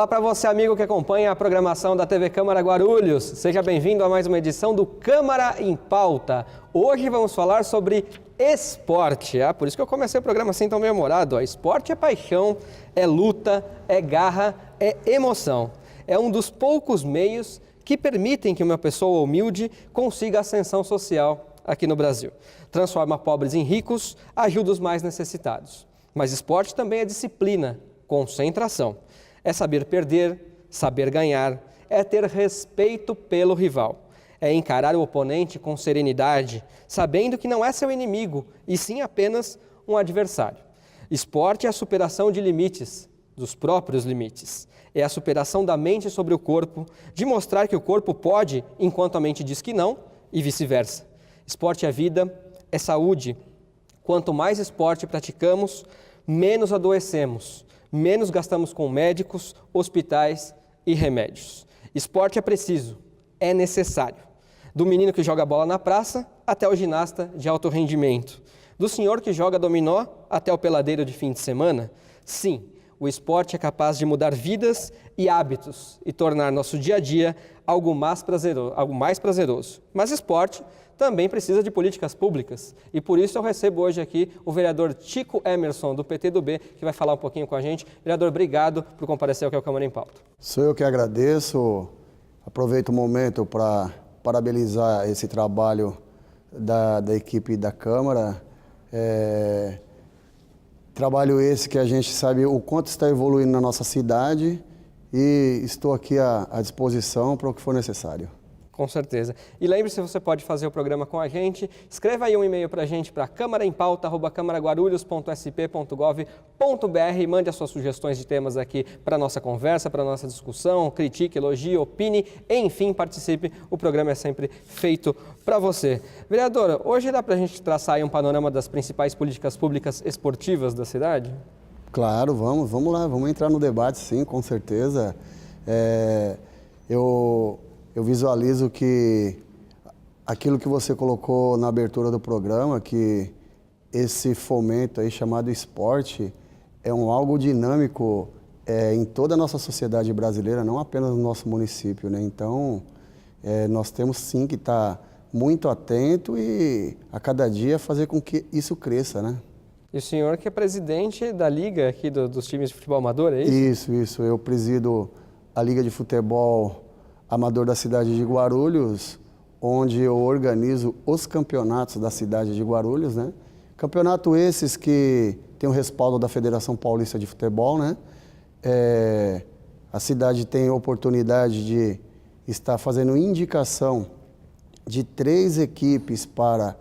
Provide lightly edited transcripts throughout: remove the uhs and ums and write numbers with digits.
Olá para você, amigo que acompanha a programação da TV Câmara Guarulhos. Seja bem-vindo a mais uma edição do Câmara em Pauta. Hoje vamos falar sobre esporte. Por isso que eu comecei o programa assim tão bem-humorado. Esporte é paixão, é luta, é garra, é emoção. É um dos poucos meios que permitem que uma pessoa humilde consiga ascensão social aqui no Brasil. Transforma pobres em ricos, ajuda os mais necessitados. Mas esporte também é disciplina, concentração. É saber perder, saber ganhar, é ter respeito pelo rival. É encarar o oponente com serenidade, sabendo que não é seu inimigo, e sim apenas um adversário. Esporte é a superação de limites, dos próprios limites. É a superação da mente sobre o corpo, de mostrar que o corpo pode, enquanto a mente diz que não, e vice-versa. Esporte é vida, é saúde. Quanto mais esporte praticamos, menos adoecemos. Menos gastamos com médicos, hospitais e remédios. Esporte é preciso, é necessário. Do menino que joga bola na praça até o ginasta de alto rendimento. Do senhor que joga dominó até o peladeiro de fim de semana. Sim, o esporte é capaz de mudar vidas e hábitos e tornar nosso dia a dia algo mais prazeroso. Mas esporte também precisa de políticas públicas. E por isso eu recebo hoje aqui o vereador Tico Emerson, do PTdoB, que vai falar um pouquinho com a gente. Vereador, obrigado por comparecer ao Câmara em Pauta. Sou eu que agradeço. Aproveito o momento para parabenizar esse trabalho da equipe da Câmara. Trabalho esse que a gente sabe o quanto está evoluindo na nossa cidade e estou aqui à disposição para o que for necessário. Com certeza. E lembre-se, você pode fazer o programa com a gente. Escreva aí um e-mail para a gente para camaraempauta@camaraguarulhos.sp.gov.br. Mande as suas sugestões de temas aqui para a nossa conversa, para a nossa discussão. Critique, elogie, opine, enfim, participe. O programa é sempre feito para você. Vereadora, hoje dá para a gente traçar aí um panorama das principais políticas públicas esportivas da cidade? Claro, vamos lá, vamos entrar no debate, sim, com certeza. Eu visualizo que aquilo que você colocou na abertura do programa, que esse fomento aí chamado esporte é algo dinâmico em toda a nossa sociedade brasileira, não apenas no nosso município, né? Então, nós temos sim que estar muito atento e a cada dia fazer com que isso cresça, né? E o senhor que é presidente da Liga aqui dos times de futebol amador, é isso? Isso. Eu presido a Liga de Futebol Amador da cidade de Guarulhos, onde eu organizo os campeonatos da cidade de Guarulhos, né? Campeonato esses que tem o respaldo da Federação Paulista de Futebol, né? A cidade tem a oportunidade de estar fazendo indicação de 3 equipes para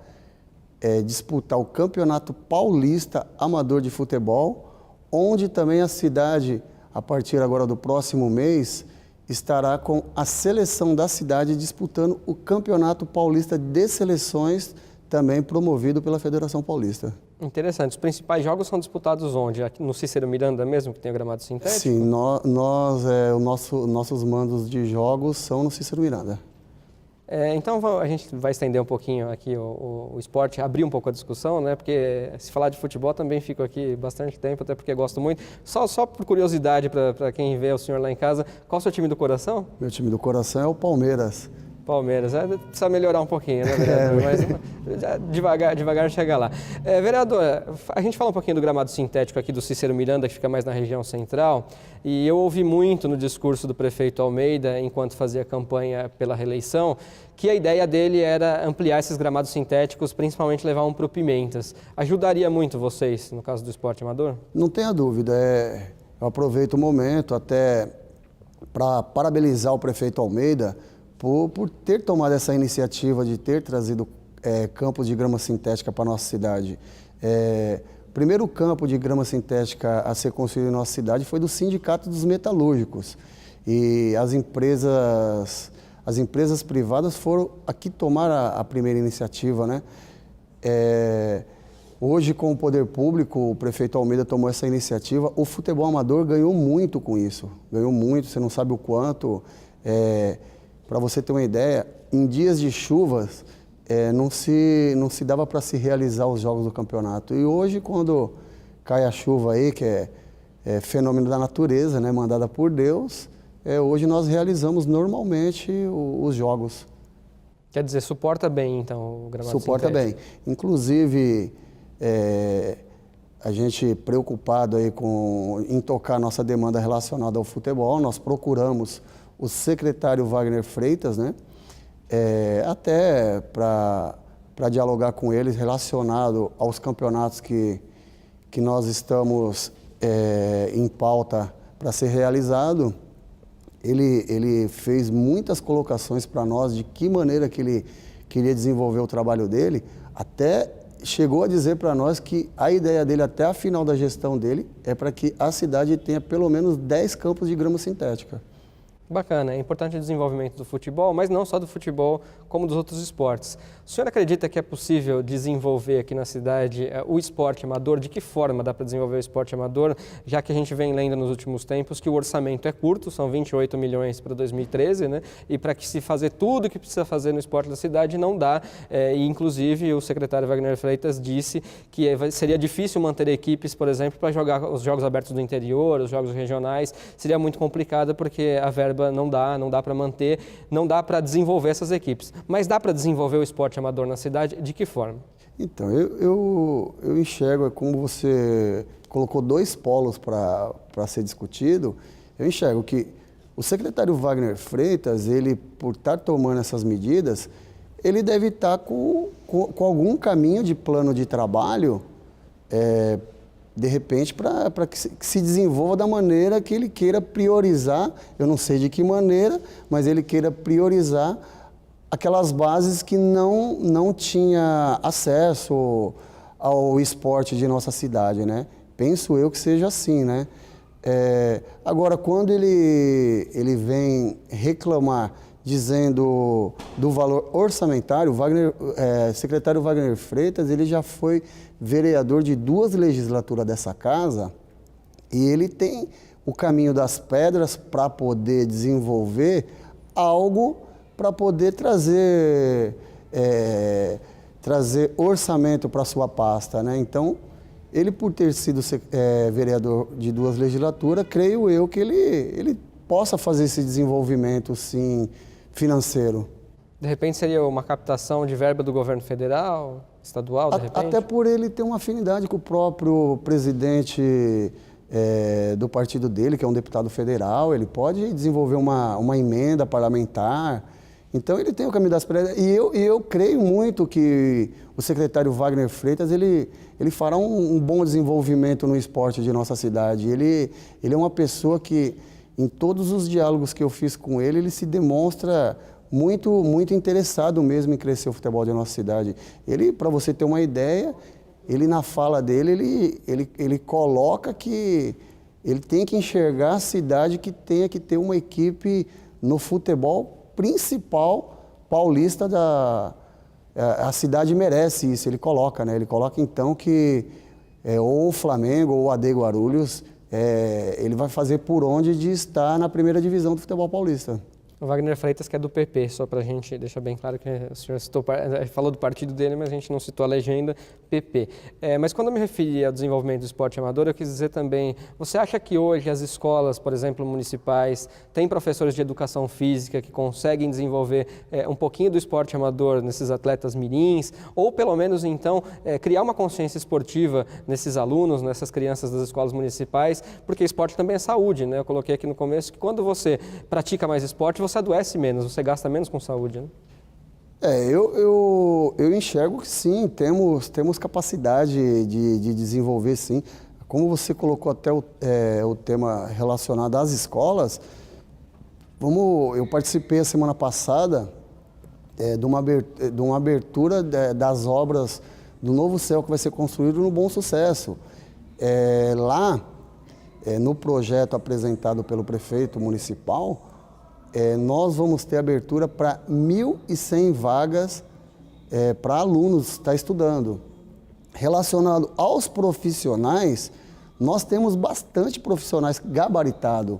disputar o Campeonato Paulista Amador de Futebol, onde também a cidade, a partir agora do próximo mês, estará com a seleção da cidade disputando o Campeonato Paulista de Seleções, também promovido pela Federação Paulista. Interessante. Os principais jogos são disputados onde? Aqui no Cícero Miranda mesmo, que tem o gramado sintético? Sim, nossos mandos de jogos são no Cícero Miranda. Então a gente vai estender um pouquinho aqui o esporte, abrir um pouco a discussão, né? Porque se falar de futebol também fico aqui bastante tempo, até porque gosto muito. Só por curiosidade para quem vê o senhor lá em casa, qual é o seu time do coração? Meu time do coração é o Palmeiras. Palmeiras, precisa melhorar um pouquinho, né, vereador? Mas devagar chega lá. Vereador, a gente fala um pouquinho do gramado sintético aqui do Cícero Miranda, que fica mais na região central, e eu ouvi muito no discurso do prefeito Almeida, enquanto fazia campanha pela reeleição, que a ideia dele era ampliar esses gramados sintéticos, principalmente levar um para o Pimentas. Ajudaria muito vocês, no caso do esporte amador? Não tenha dúvida. Eu aproveito o momento até para parabenizar o prefeito Almeida por ter tomado essa iniciativa de ter trazido campos de grama sintética para a nossa cidade. O primeiro campo de grama sintética a ser construído em nossa cidade foi do Sindicato dos Metalúrgicos. E as empresas privadas foram aqui tomar a primeira iniciativa, né? Hoje, com o poder público, o prefeito Almeida tomou essa iniciativa. O futebol amador ganhou muito com isso. Ganhou muito, você não sabe o quanto. Para você ter uma ideia, em dias de chuvas, não se dava para se realizar os jogos do campeonato. E hoje, quando cai a chuva aí, que fenômeno da natureza, né, mandada por Deus, hoje nós realizamos normalmente os jogos. Quer dizer, suporta bem, então, o gramado Suporta sintético. bem. Inclusive, a gente preocupado aí em tocar nossa demanda relacionada ao futebol, nós procuramos o secretário Wagner Freitas, né, até para dialogar com eles relacionado aos campeonatos que nós estamos em pauta para ser realizado. Ele fez muitas colocações para nós de que maneira que ele queria desenvolver o trabalho dele, até chegou a dizer para nós que a ideia dele até a final da gestão dele é para que a cidade tenha pelo menos 10 campos de grama sintética. Bacana, é importante o desenvolvimento do futebol, mas não só do futebol, como dos outros esportes. O senhor acredita que é possível desenvolver aqui na cidade o esporte amador? De que forma dá para desenvolver o esporte amador? Já que a gente vem lendo nos últimos tempos que o orçamento é curto, são 28 milhões para 2013, né? E para que se fazer tudo o que precisa fazer no esporte da cidade não dá. E inclusive o secretário Wagner Freitas disse que seria difícil manter equipes, por exemplo, para jogar os jogos abertos do interior, os jogos regionais. Seria muito complicado porque a verba não dá para manter, não dá para desenvolver essas equipes. Mas dá para desenvolver o esporte amador na cidade? De que forma? Então, eu enxergo, como você colocou 2 polos para ser discutido, eu enxergo que o secretário Wagner Freitas, ele, por estar tomando essas medidas, ele deve estar com algum caminho de plano de trabalho, de repente, para que se desenvolva da maneira que ele queira priorizar, eu não sei de que maneira, mas ele queira priorizar aquelas bases que não tinha acesso ao esporte de nossa cidade, né? Penso eu que seja assim, né? Agora, quando ele vem reclamar, dizendo do valor orçamentário, secretário Wagner Freitas, ele já foi vereador de 2 legislaturas dessa casa e ele tem o caminho das pedras para poder desenvolver algo para poder trazer orçamento para a sua pasta, né? Então, ele por ter sido vereador de 2 legislaturas, creio eu que ele possa fazer esse desenvolvimento, sim, financeiro. De repente seria uma captação de verba do governo federal, estadual, de repente? Até por ele ter uma afinidade com o próprio presidente do partido dele, que é um deputado federal, ele pode desenvolver uma emenda parlamentar. Então ele tem o caminho das pedras. E eu creio muito que o secretário Wagner Freitas, ele fará um bom desenvolvimento no esporte de nossa cidade. Ele é uma pessoa que, em todos os diálogos que eu fiz com ele, ele se demonstra muito, muito interessado mesmo em crescer o futebol de nossa cidade. Ele, para você ter uma ideia, ele na fala dele, ele coloca que ele tem que enxergar a cidade que tenha que ter uma equipe no futebol principal paulista a cidade merece isso, ele coloca, né? Ele coloca então que ou o Flamengo ou o AD Guarulhos, ele vai fazer por onde de estar na primeira divisão do futebol paulista. O Wagner Freitas, que é do PP, só para a gente deixar bem claro que o senhor falou do partido dele, mas a gente não citou a legenda, PP. Mas quando eu me referi ao desenvolvimento do esporte amador, eu quis dizer também, você acha que hoje as escolas, por exemplo, municipais, têm professores de educação física que conseguem desenvolver um pouquinho do esporte amador nesses atletas mirins, ou pelo menos então criar uma consciência esportiva nesses alunos, nessas crianças das escolas municipais, porque esporte também é saúde, né? Eu coloquei aqui no começo que quando você pratica mais esporte, você adoece menos, você gasta menos com saúde, né? Eu enxergo que sim, temos capacidade de desenvolver sim. Como você colocou até o tema relacionado às escolas, eu participei a semana passada de uma abertura das obras do novo céu que vai ser construído no Bom Sucesso. Lá, no projeto apresentado pelo prefeito municipal, nós vamos ter abertura para 1.100 vagas para alunos estar estudando. Relacionado aos profissionais, nós temos bastante profissionais gabaritados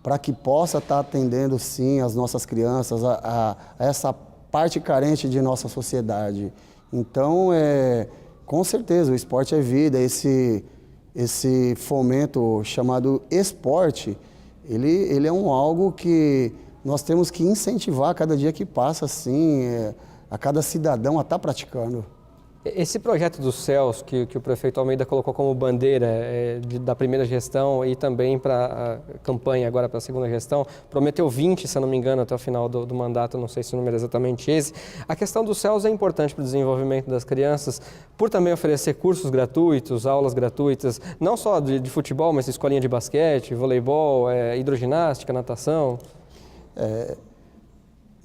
para que possa estar atendendo, sim, as nossas crianças, a essa parte carente de nossa sociedade. Então, com certeza, o esporte é vida, esse fomento chamado esporte, ele é algo que nós temos que incentivar a cada dia que passa, assim, a cada cidadão a estar praticando. Esse projeto dos céus que o prefeito Almeida colocou como bandeira da primeira gestão e também para a campanha agora para a segunda gestão, prometeu 20, se eu não me engano, até o final do mandato, não sei se o número é exatamente esse. A questão dos céus é importante para o desenvolvimento das crianças, por também oferecer cursos gratuitos, aulas gratuitas, não só de futebol, mas escolinha de basquete, voleibol, hidroginástica, natação.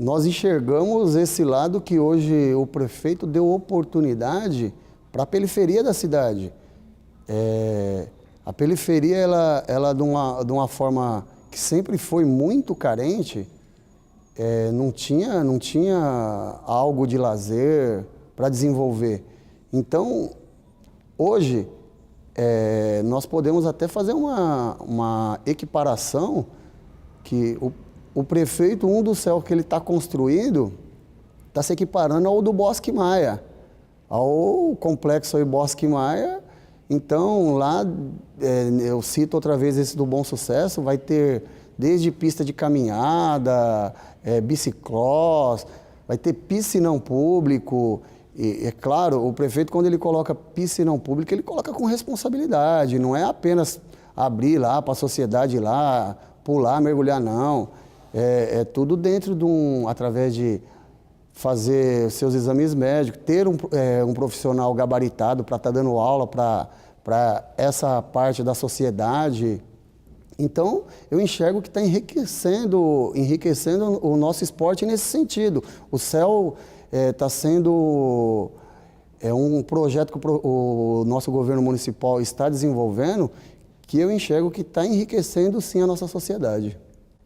Nós enxergamos esse lado que hoje o prefeito deu oportunidade para a periferia da cidade. A periferia, ela de uma forma que sempre foi muito carente, não tinha algo de lazer para desenvolver. Então, hoje, nós podemos até fazer uma equiparação que o prefeito, um dos céus que ele está construindo, está se equiparando ao do Bosque Maia, ao complexo aí Bosque Maia. Então, lá, eu cito outra vez esse do Bom Sucesso, vai ter desde pista de caminhada, bicicross, vai ter piscinão público. E, é claro, o prefeito, quando ele coloca piscinão público, ele coloca com responsabilidade, não é apenas abrir lá para a sociedade ir lá, pular, mergulhar, não. É tudo dentro através de fazer seus exames médicos, ter um profissional gabaritado para estar dando aula para essa parte da sociedade. Então, eu enxergo que está enriquecendo o nosso esporte nesse sentido. O CEL está sendo um projeto que o nosso governo municipal está desenvolvendo, que eu enxergo que está enriquecendo, sim, a nossa sociedade.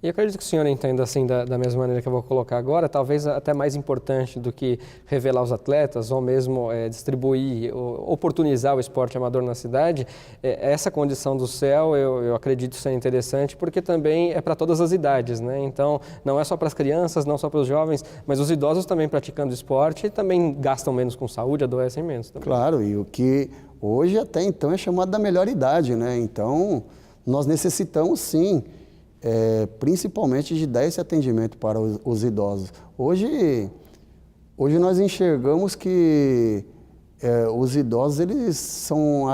E eu acredito que o senhor entenda assim da mesma maneira que eu vou colocar agora, talvez até mais importante do que revelar os atletas ou mesmo distribuir, oportunizar o esporte amador na cidade, essa condição do CEL eu acredito ser interessante porque também é para todas as idades, né? Então não é só para as crianças, não só para os jovens, mas os idosos também praticando esporte também gastam menos com saúde, adoecem menos também. Claro, e o que hoje até então é chamado da melhor idade, né? Então nós necessitamos sim, principalmente de dar esse atendimento para os idosos. Hoje nós enxergamos que os idosos, eles são,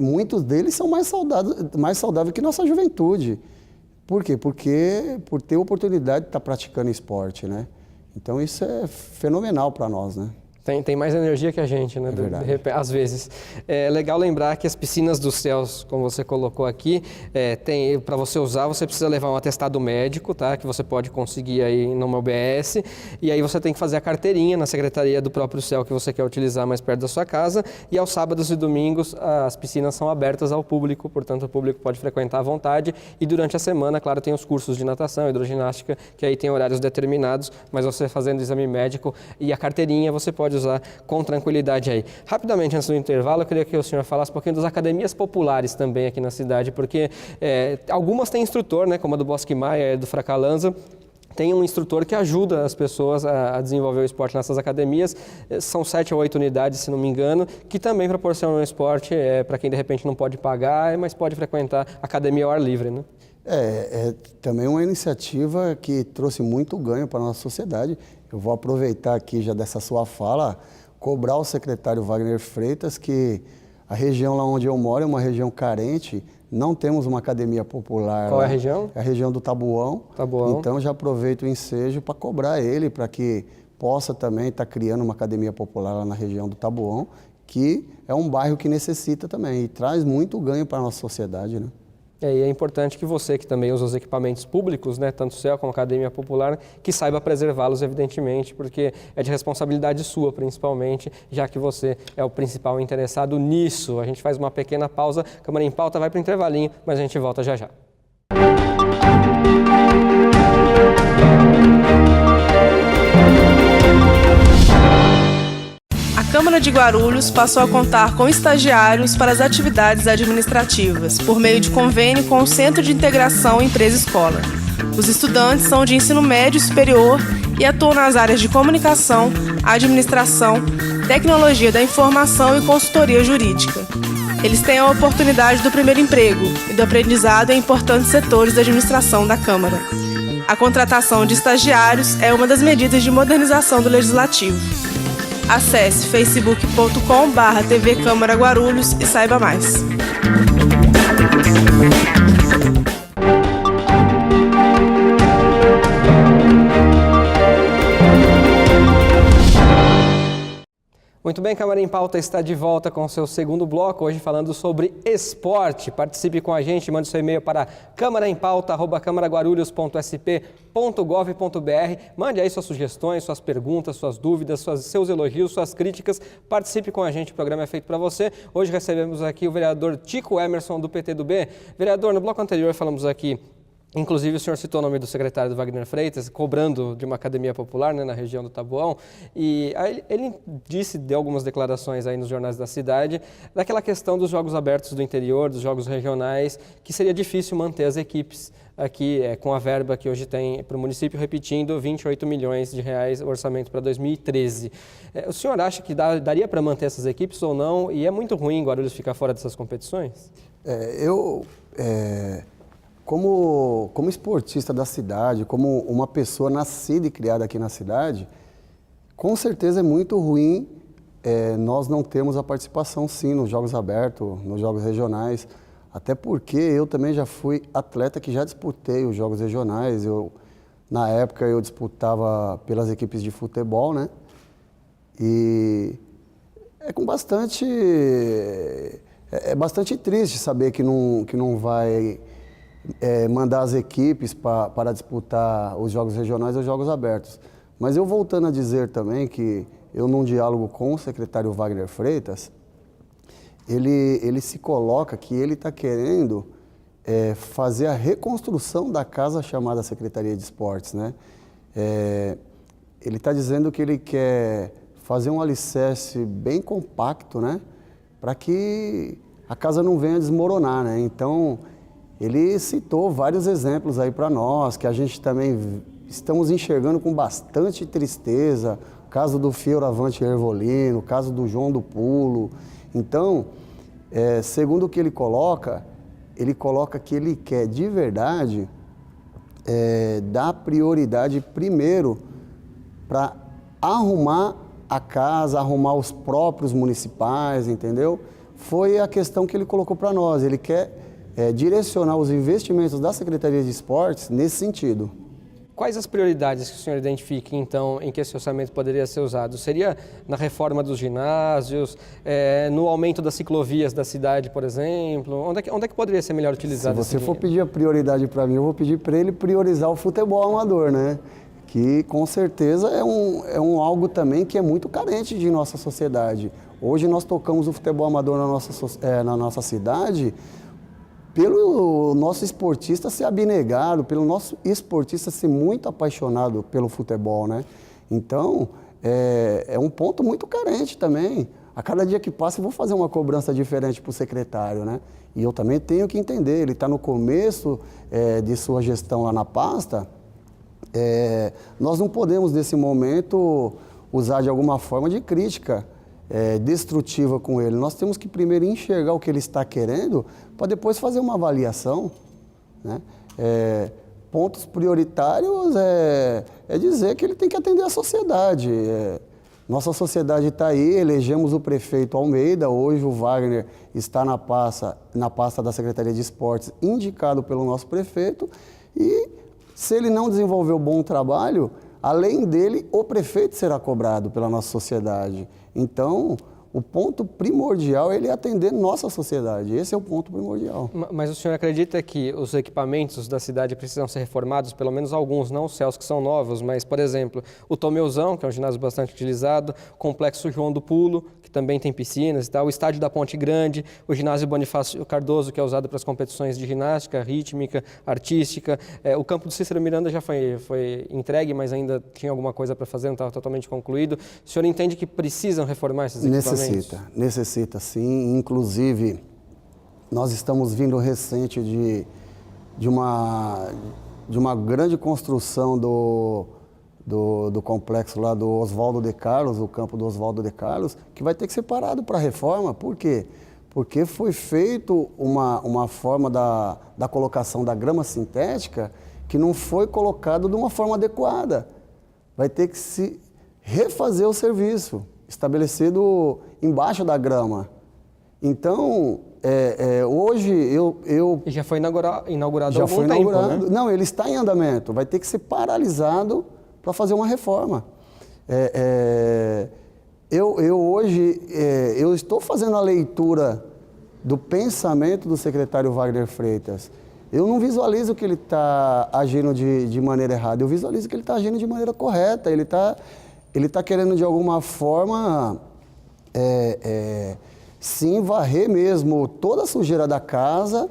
muitos deles são mais saudáveis que nossa juventude. Por quê? Porque por ter oportunidade de estar praticando esporte, né? Então isso é fenomenal para nós, né? Tem mais energia que a gente, né? Às vezes. É legal lembrar que as piscinas dos céus, como você colocou aqui, para você usar, você precisa levar um atestado médico, tá? Que você pode conseguir aí numa UBS. E aí você tem que fazer a carteirinha na secretaria do próprio CEL que você quer utilizar mais perto da sua casa. E aos sábados e domingos as piscinas são abertas ao público, portanto o público pode frequentar à vontade. E durante a semana, claro, tem os cursos de natação, hidroginástica, que aí tem horários determinados, mas você fazendo exame médico e a carteirinha você pode usar com tranquilidade aí. Rapidamente, antes do intervalo, eu queria que o senhor falasse um pouquinho das academias populares também aqui na cidade, porque algumas têm instrutor, né, como a do Bosque Maia, do Fracalanza, tem um instrutor que ajuda as pessoas a desenvolver o esporte nessas academias. São 7 ou 8 unidades, se não me engano, que também proporcionam esporte para quem de repente não pode pagar, mas pode frequentar academia ao ar livre, né? Também uma iniciativa que trouxe muito ganho para a nossa sociedade. Eu vou aproveitar aqui já dessa sua fala, cobrar o secretário Wagner Freitas que a região lá onde eu moro é uma região carente, não temos uma academia popular. Qual é a região? É a região do Taboão. Então já aproveito o ensejo para cobrar ele, para que possa também estar criando uma academia popular lá na região do Taboão, que é um bairro que necessita também e traz muito ganho para a nossa sociedade, né? E é importante que você, que também usa os equipamentos públicos, né, tanto o CEL como a Academia Popular, que saiba preservá-los, evidentemente, porque é de responsabilidade sua, principalmente, já que você é o principal interessado nisso. A gente faz uma pequena pausa, Câmara em Pauta vai para o intervalinho, mas a gente volta já já. A Câmara de Guarulhos passou a contar com estagiários para as atividades administrativas, por meio de convênio com o Centro de Integração Empresa-Escola. Os estudantes são de ensino médio e superior e atuam nas áreas de comunicação, administração, tecnologia da informação e consultoria jurídica. Eles têm a oportunidade do primeiro emprego e do aprendizado em importantes setores da administração da Câmara. A contratação de estagiários é uma das medidas de modernização do Legislativo. Acesse facebook.com/TV Câmara Guarulhos e saiba mais. Muito bem, Câmara em Pauta está de volta com o seu segundo bloco, hoje falando sobre esporte. Participe com a gente, mande seu e-mail para camaraempauta@camaraguarulhos.sp.gov.br. Mande aí suas sugestões, suas perguntas, suas dúvidas, seus elogios, suas críticas. Participe com a gente, o programa é feito para você. Hoje recebemos aqui o vereador Tico Emerson, do PTdoB. Vereador, no bloco anterior falamos aqui, inclusive o senhor citou o nome do secretário do Wagner Freitas, cobrando de uma academia popular, né, na região do Taboão, e aí ele deu algumas declarações aí nos jornais da cidade, daquela questão dos jogos abertos do interior, dos jogos regionais, que seria difícil manter as equipes aqui com a verba que hoje tem para o município, repetindo, 28 milhões de reais o orçamento para 2013. O senhor acha que daria para manter essas equipes ou não? E é muito ruim Guarulhos ficar fora dessas competições? Como esportista da cidade, como uma pessoa nascida e criada aqui na cidade, com certeza é muito ruim nós não termos a participação, sim, nos jogos abertos, nos jogos regionais. Até porque eu também já fui atleta que já disputei os jogos regionais. Na época eu disputava pelas equipes de futebol, né? E é bastante triste saber que não vai mandar as equipes para disputar os jogos regionais ou os jogos abertos. Mas eu voltando a dizer também que eu, num diálogo com o secretário Wagner Freitas, ele se coloca que ele está querendo fazer a reconstrução da casa chamada Secretaria de Esportes, né? Ele está dizendo que ele quer fazer um alicerce bem compacto, né? Para que a casa não venha desmoronar, né? Então, ele citou vários exemplos aí para nós, que a gente também estamos enxergando com bastante tristeza, o caso do Fioravante Ervolino, o caso do João do Pulo. Então, segundo o que ele coloca que ele quer de verdade dar prioridade primeiro para arrumar a casa, arrumar os próprios municipais, entendeu? Foi a questão que ele colocou para nós, ele quer direcionar os investimentos da Secretaria de Esportes nesse sentido. Quais as prioridades que o senhor identifica, então, em que esse orçamento poderia ser usado? Seria na reforma dos ginásios, no aumento das ciclovias da cidade, por exemplo? Onde é que poderia ser melhor utilizado? Se você for pedir a prioridade para mim, eu vou pedir para ele priorizar o futebol amador, né? Que com certeza é algo também que é muito carente de nossa sociedade. Hoje nós tocamos o futebol amador na nossa cidade pelo nosso esportista ser abnegado, pelo nosso esportista ser muito apaixonado pelo futebol, né? Então, é um ponto muito carente também. A cada dia que passa eu vou fazer uma cobrança diferente para o secretário, né? E eu também tenho que entender, ele está no começo de sua gestão lá na pasta, nós não podemos, nesse momento, usar de alguma forma de crítica destrutiva com ele. Nós temos que primeiro enxergar o que ele está querendo para depois fazer uma avaliação, né? Pontos prioritários é dizer que ele tem que atender a sociedade. Nossa sociedade está aí, elegemos o prefeito Almeida, hoje o Wagner está na pasta da Secretaria de Esportes, indicado pelo nosso prefeito, e se ele não desenvolver um bom trabalho, além dele, o prefeito será cobrado pela nossa sociedade. Então, o ponto primordial é ele atender nossa sociedade. Esse é o ponto primordial. Mas o senhor acredita que os equipamentos da cidade precisam ser reformados, pelo menos alguns, não os céus que são novos, mas, por exemplo, o Tomeuzão, que é um ginásio bastante utilizado, o Complexo João do Pulo, que também tem piscinas e tal, o Estádio da Ponte Grande, o Ginásio Bonifácio Cardoso, que é usado para as competições de ginástica, rítmica, artística, o campo do Cícero Miranda já foi entregue, mas ainda tinha alguma coisa para fazer, não estava totalmente concluído. O senhor entende que precisam reformar esses equipamentos? Necessita sim. Inclusive, nós estamos vindo recente de uma grande construção do complexo lá do Oswaldo de Carlos, o campo do Oswaldo de Carlos, que vai ter que ser parado para reforma. Por quê? porque foi feito uma forma da colocação da grama sintética que não foi colocado de uma forma adequada. Vai ter que se refazer o serviço, estabelecido embaixo da grama. Então, hoje eu E já foi inaugurado há já algum foi tempo, inaugurado. né? Não, ele está em andamento. Vai ter que ser paralisado para fazer uma reforma. Hoje eu estou fazendo a leitura do pensamento do secretário Wagner Freitas. Eu não visualizo que ele está agindo de maneira errada. Eu visualizo que ele está agindo de maneira correta. Ele tá querendo de alguma forma sim varrer mesmo toda a sujeira da casa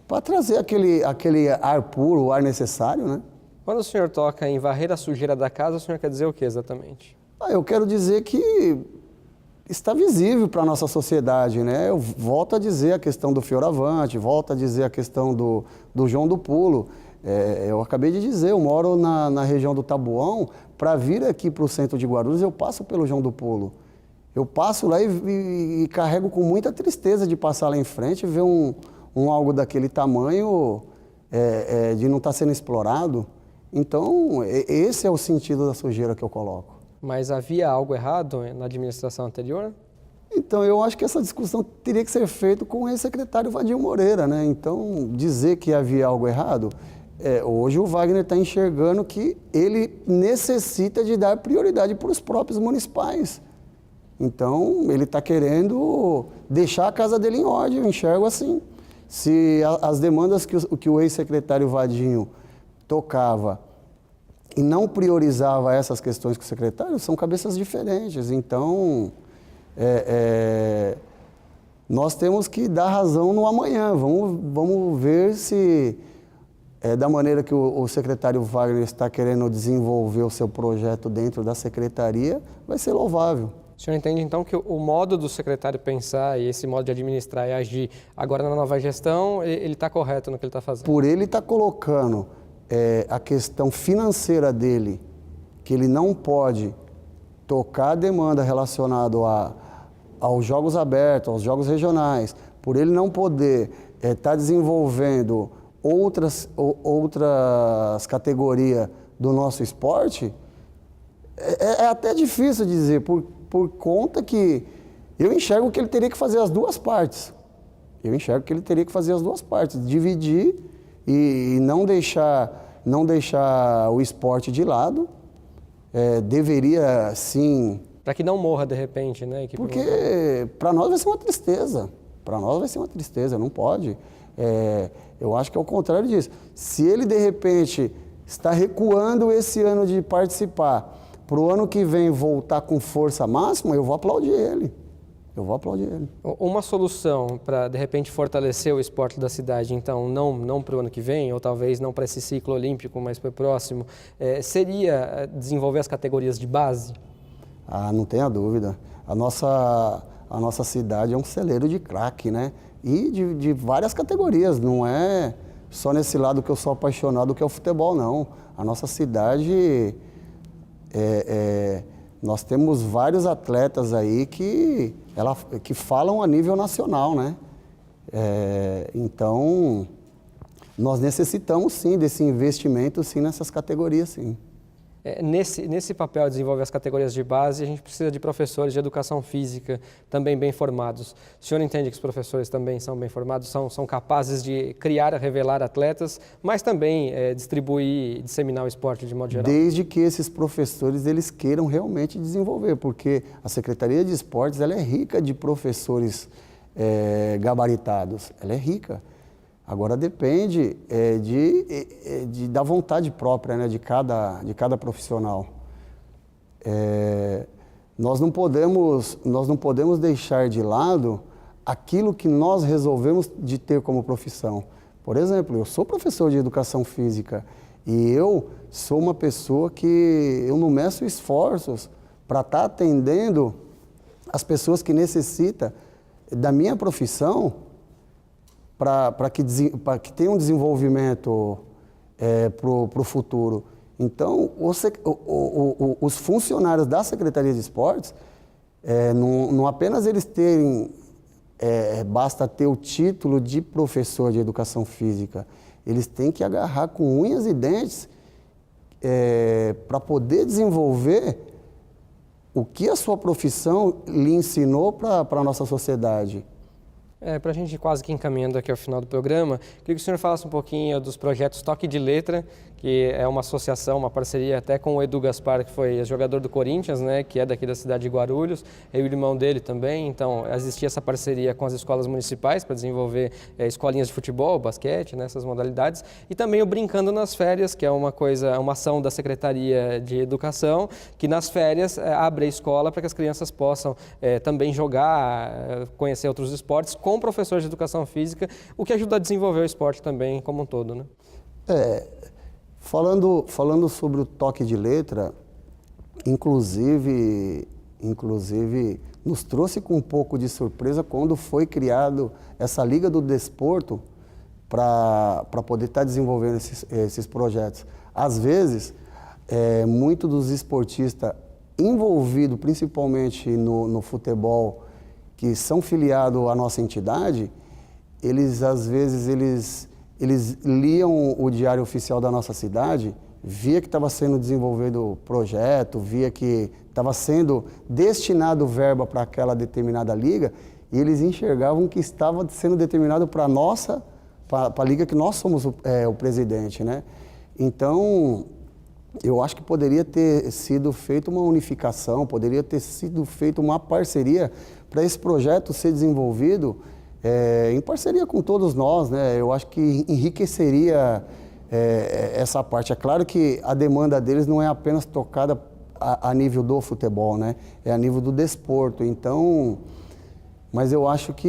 para trazer aquele ar puro, o ar necessário, né? Quando o senhor toca em varrer a sujeira da casa, o senhor quer dizer o que exatamente? Eu quero dizer que está visível para a nossa sociedade, né? Eu volto a dizer a questão do Fioravante, volto a dizer a questão do João do Pulo. Eu acabei de dizer, eu moro na região do Taboão. Para vir aqui para o centro de Guarulhos, eu passo pelo João do Pulo. Eu passo lá e carrego com muita tristeza de passar lá em frente e ver algo daquele tamanho de não estar sendo explorado. Então, esse é o sentido da sujeira que eu coloco. Mas havia algo errado na administração anterior? Então, eu acho que essa discussão teria que ser feita com o ex-secretário Vadir Moreira, né? Então, dizer que havia algo errado, hoje o Wagner está enxergando que ele necessita de dar prioridade para os próprios municipais. Então, ele está querendo deixar a casa dele em ordem, eu enxergo assim. Se as demandas que o ex-secretário Vadinho tocava e não priorizava essas questões com o secretário, são cabeças diferentes. Então, nós temos que dar razão no amanhã. Vamos ver se, da maneira que o secretário Wagner está querendo desenvolver o seu projeto dentro da secretaria, vai ser louvável. O senhor entende, então, que o modo do secretário pensar e esse modo de administrar e agir agora na nova gestão, ele está correto no que ele está fazendo? Por ele estar colocando a questão financeira dele, que ele não pode tocar a demanda relacionada aos jogos abertos, aos jogos regionais, por ele não poder estar desenvolvendo outras categorias do nosso esporte, é até difícil dizer, por conta que eu enxergo que ele teria que fazer as duas partes. Eu enxergo que ele teria que fazer as duas partes, dividir e não deixar o esporte de lado. Deveria, sim... Para que não morra de repente, né? Porque para nós vai ser uma tristeza. Para nós vai ser uma tristeza, não pode. Eu acho que é o contrário disso. Se ele, de repente, está recuando esse ano de participar, para o ano que vem voltar com força máxima, eu vou aplaudir ele. Uma solução para, de repente, fortalecer o esporte da cidade, então, não para o ano que vem, ou talvez não para esse ciclo olímpico, mas para o próximo, seria desenvolver as categorias de base? Não tenha dúvida. A nossa cidade é um celeiro de craque, né? E de várias categorias, não é só nesse lado que eu sou apaixonado que é o futebol, não. A nossa cidade... nós temos vários atletas aí que falam a nível nacional, né? Então, nós necessitamos sim desse investimento sim nessas categorias, sim. Nesse papel de desenvolver as categorias de base, a gente precisa de professores de educação física também bem formados. O senhor entende que os professores também são bem formados, são capazes de criar, revelar atletas, mas também distribuir e disseminar o esporte de modo geral? Desde que esses professores eles queiram realmente desenvolver, porque a Secretaria de Esportes ela é rica de professores gabaritados, ela é rica. Agora depende da vontade própria, né, de cada profissional. Nós não podemos deixar de lado aquilo que nós resolvemos de ter como profissão. Por exemplo, eu sou professor de educação física e eu sou uma pessoa que eu não meço esforços para estar atendendo as pessoas que necessitam da minha profissão para que tenha um desenvolvimento para o futuro. Então, os funcionários da Secretaria de Esportes, não apenas eles terem basta ter o título de professor de educação física. Eles têm que agarrar com unhas e dentes para poder desenvolver o que a sua profissão lhe ensinou para a nossa sociedade. Para a gente quase que encaminhando aqui ao final do programa, queria que o senhor falasse um pouquinho dos projetos Toque de Letra, que é uma associação, uma parceria até com o Edu Gaspar, que foi jogador do Corinthians, né, que é daqui da cidade de Guarulhos, e o irmão dele também. Então, existia essa parceria com as escolas municipais para desenvolver escolinhas de futebol, basquete, né, essas modalidades, e também o Brincando nas Férias, que é uma ação da Secretaria de Educação, que nas férias abre a escola para que as crianças possam também jogar, conhecer outros esportes, com professores de educação física, o que ajuda a desenvolver o esporte também como um todo, né? Falando sobre o toque de letra, inclusive nos trouxe com um pouco de surpresa quando foi criado essa Liga do Desporto para poder estar desenvolvendo esses projetos. Às vezes, muitos dos esportistas envolvidos principalmente no futebol, que são filiados à nossa entidade, às vezes eles liam o diário oficial da nossa cidade, via que estava sendo desenvolvido projeto, via que estava sendo destinado verba para aquela determinada liga, e eles enxergavam que estava sendo determinado para a liga que nós somos o presidente, né? Então, eu acho que poderia ter sido feita uma unificação, poderia ter sido feita uma parceria para esse projeto ser desenvolvido em parceria com todos nós, né? Eu acho que enriqueceria essa parte. É claro que a demanda deles não é apenas tocada a nível do futebol, né? É a nível do desporto. Então, mas eu acho que,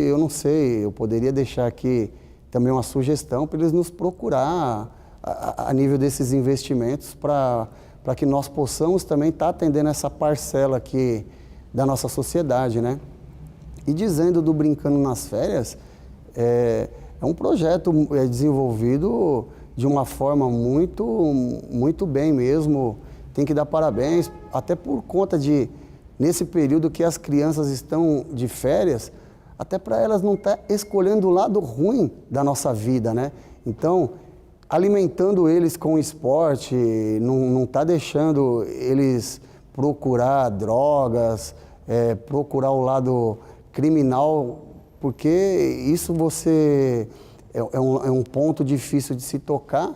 eu não sei, eu poderia deixar aqui também uma sugestão para eles nos procurar a nível desses investimentos para que nós possamos também estar atendendo essa parcela aqui da nossa sociedade, né? E dizendo do Brincando nas Férias, é um projeto desenvolvido de uma forma muito bem mesmo. Tem que dar parabéns, até por conta de, nesse período que as crianças estão de férias, até para elas não estar escolhendo o lado ruim da nossa vida, né? Então, alimentando eles com o esporte, não está deixando eles procurar drogas, procurar o lado criminal, porque isso é um ponto difícil de se tocar,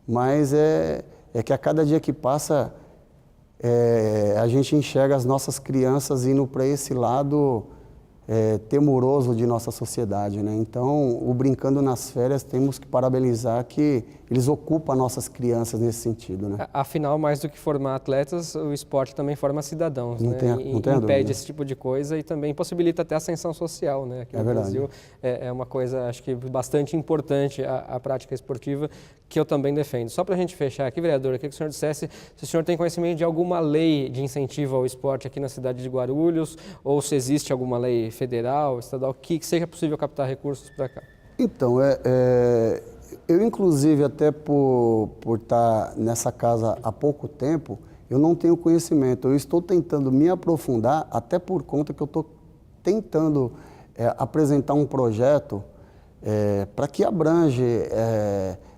mas é que a cada dia que passa a gente enxerga as nossas crianças indo para esse lado temoroso de nossa sociedade, né? Então, o Brincando nas Férias, temos que parabenizar que eles ocupam nossas crianças nesse sentido, né? Afinal, mais do que formar atletas, o esporte também forma cidadãos, não né? Não tem impede esse tipo de coisa e também possibilita até a ascensão social, né? Aqui no Brasil é uma coisa, acho que bastante importante a prática esportiva, que eu também defendo. Só para a gente fechar aqui, vereador, eu queria que o senhor dissesse se o senhor tem conhecimento de alguma lei de incentivo ao esporte aqui na cidade de Guarulhos, ou se existe alguma lei federal, estadual, que seja possível captar recursos para cá. Então, eu inclusive até por estar nessa casa há pouco tempo, eu não tenho conhecimento. Eu estou tentando me aprofundar, até por conta que eu estou tentando apresentar um projeto para que abrange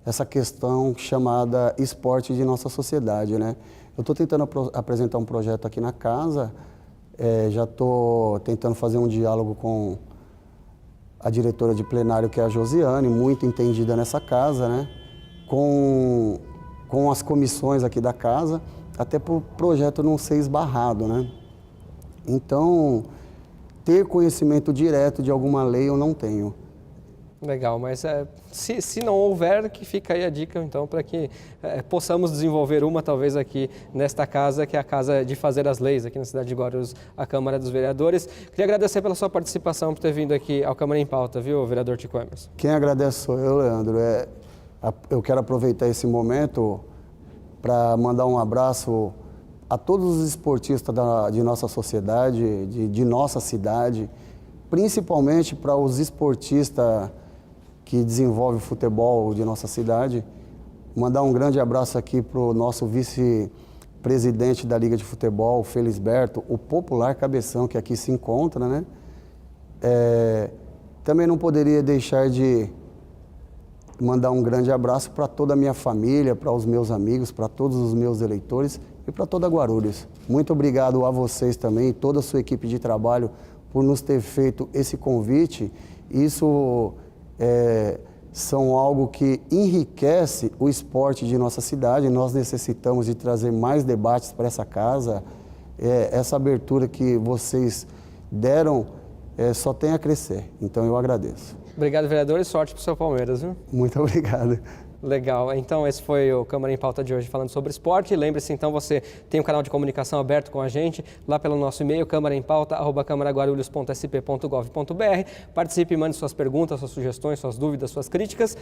essa questão chamada esporte de nossa sociedade, né? Eu estou tentando apresentar um projeto aqui na casa, já estou tentando fazer um diálogo com a diretora de plenário, que é a Josiane, muito entendida nessa casa, né? Com as comissões aqui da casa, até para o projeto não ser esbarrado, né? Então, ter conhecimento direto de alguma lei eu não tenho. Legal, mas se não houver, que fica aí a dica, então, para que possamos desenvolver uma, talvez, aqui nesta casa, que é a Casa de Fazer as Leis, aqui na cidade de Guarulhos, a Câmara dos Vereadores. Queria agradecer pela sua participação, por ter vindo aqui ao Câmara em Pauta, viu, vereador Tico Emerson? Quem agradece sou eu, Leandro. Eu quero aproveitar esse momento para mandar um abraço a todos os esportistas de nossa sociedade, de nossa cidade, principalmente para os esportistas que desenvolve o futebol de nossa cidade. Mandar um grande abraço aqui para o nosso vice-presidente da Liga de Futebol, Felisberto, o popular Cabeção, que aqui se encontra, né? Também não poderia deixar de mandar um grande abraço para toda a minha família, para os meus amigos, para todos os meus eleitores e para toda Guarulhos. Muito obrigado a vocês também, toda a sua equipe de trabalho, por nos ter feito esse convite. Isso são algo que enriquece o esporte de nossa cidade. Nós necessitamos de trazer mais debates para essa casa. Essa abertura que vocês deram só tem a crescer. Então eu agradeço. Obrigado, vereador, e sorte para o seu Palmeiras, viu? Muito obrigado. Legal. Então, esse foi o Câmara em Pauta de hoje, falando sobre esporte. Lembre-se, então, você tem um canal de comunicação aberto com a gente, lá pelo nosso e-mail, camaraempauta@camaraguarulhos.sp.gov.br. Participe, mande suas perguntas, suas sugestões, suas dúvidas, suas críticas.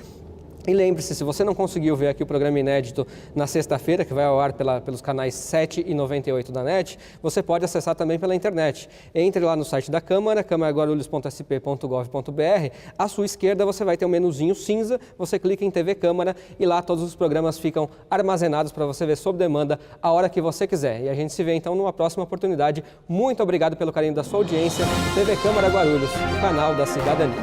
E lembre-se, se você não conseguiu ver aqui o programa inédito na sexta-feira, que vai ao ar pelos canais 7 e 98 da NET, você pode acessar também pela internet. Entre lá no site da Câmara, camaraguarulhos.sp.gov.br. À sua esquerda você vai ter um menuzinho cinza, você clica em TV Câmara e lá todos os programas ficam armazenados para você ver sob demanda a hora que você quiser. E a gente se vê então numa próxima oportunidade. Muito obrigado pelo carinho da sua audiência. TV Câmara Guarulhos, o canal da cidadania.